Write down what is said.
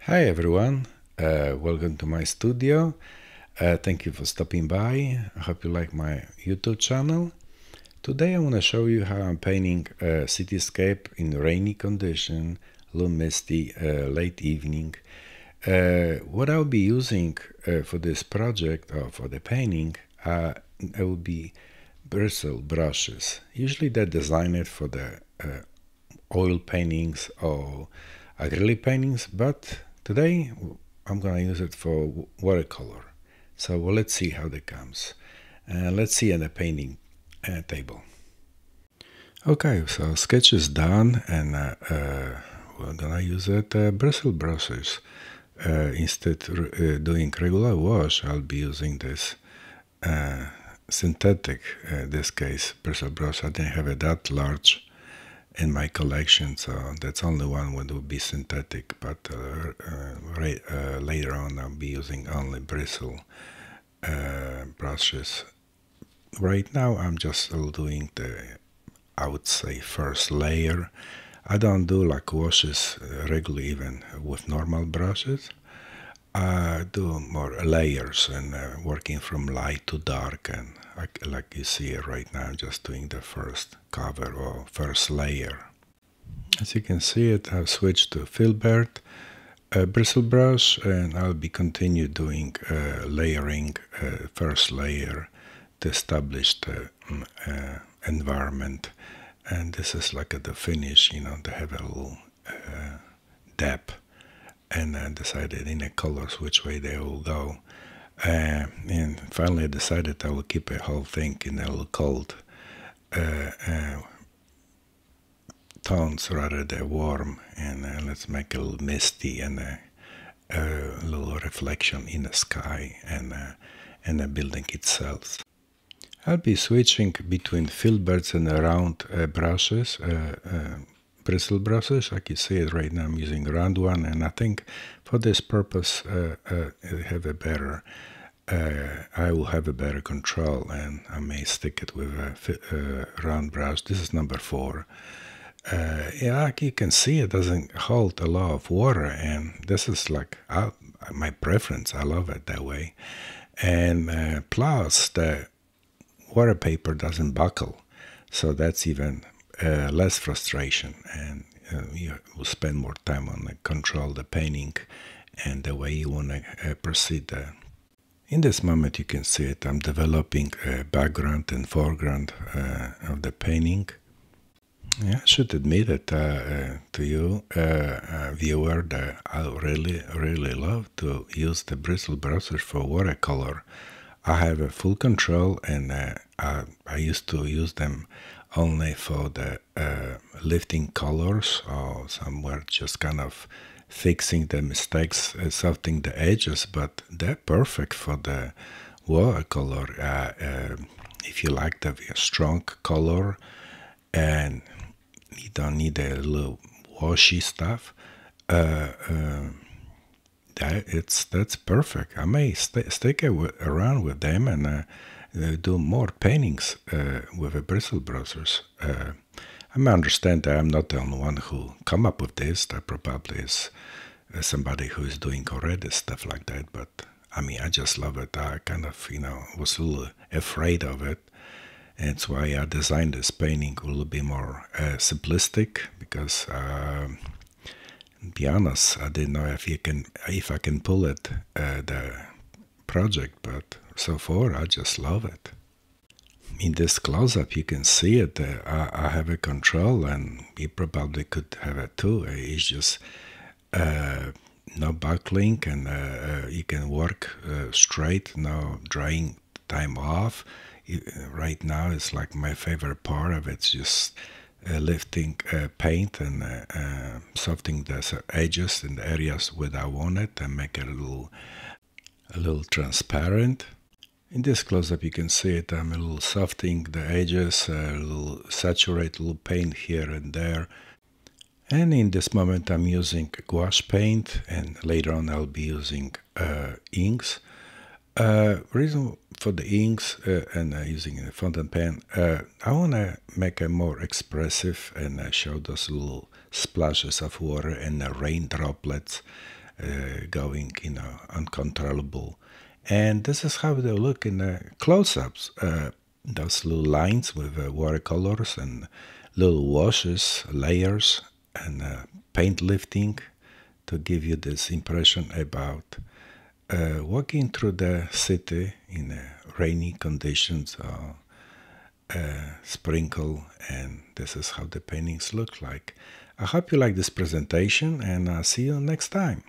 Hi everyone, welcome to my studio. Thank you for stopping by. I hope you like my YouTube channel. Today I want to show you how I'm painting a cityscape in rainy condition, a little misty, late evening. What I'll be using for this project or for the painting, I will be bristle brushes. Usually they're designed for the oil paintings or acrylic paintings, but today I'm gonna use it for watercolor. So let's see how that comes. Let's see at the painting table. Okay, so sketch is done, and we're gonna use it bristle brushes. Instead doing regular wash, I'll be using this synthetic, this case, bristle brush. I didn't have it that large in my collection, so that's only one would be synthetic, but later on I'll be using only bristle brushes. Right now I'm just doing the, I would say, first layer. I don't do like washes regularly even with normal brushes. I do more layers and working from light to dark, and like you see right now, I'm just doing the first cover or first layer. As you can see it, I've switched to filbert bristle brush, and I'll be continue doing layering, first layer to establish the environment. And this is like at the finish, you know, to have a little depth, and I decided in the colors which way they will go. And finally I decided I will keep the whole thing in a little cold tones rather than warm, and let's make a little misty and a little reflection in the sky and the building itself. I'll be switching between filberts and round brushes, bristle brushes. Like you see it right now, I'm using a round one, and I think for this purpose have a better I will have a better control, and I may stick it with a round brush. This is number 4. Yeah, like you can see, it doesn't hold a lot of water, and this is like my preference. I love it that way. And plus the water paper doesn't buckle, so that's even less frustration, and you will spend more time on control the painting and the way you want to proceed. In this moment you can see it, I'm developing a background and foreground of the painting. Yeah, I should admit it to you, viewer, that I really love to use the bristle brushes for watercolor. I have a full control, and I used to use them only for the lifting colors, or somewhere just kind of fixing the mistakes, softening the edges, but they're perfect for the watercolor. If you like the strong color and you don't need a little washy stuff, that's perfect. I may stick around with them and do more paintings with the bristle brushes. I may understand that I'm not the only one who come up with this. That probably is somebody who is doing already stuff like that. But I mean, I just love it. I kind of, was a little afraid of it. And that's why I designed this painting a little bit more simplistic, because be honest, I didn't know if I can pull it, the project, but so far I just love it. In this close-up you can see it. I have a control, and you probably could have it too. It's just no buckling, and you can work straight, no drying time off. Right now it's like my favorite part of it's just lifting paint and softening the edges in the areas where I want it, and make it a little transparent. In this close-up you can see it, I'm a little softening the edges, a little saturate, a little paint here and there. And in this moment I'm using gouache paint, and later on I'll be using inks. Reason for the inks and using a fountain pen, I want to make it more expressive and show those little splashes of water and rain droplets going, uncontrollable. And this is how they look in the close-ups. Those little lines with watercolors and little washes, layers, and paint lifting to give you this impression about walking through the city in rainy conditions, sprinkle, and this is how the paintings look like. I hope you like this presentation, and I'll see you next time.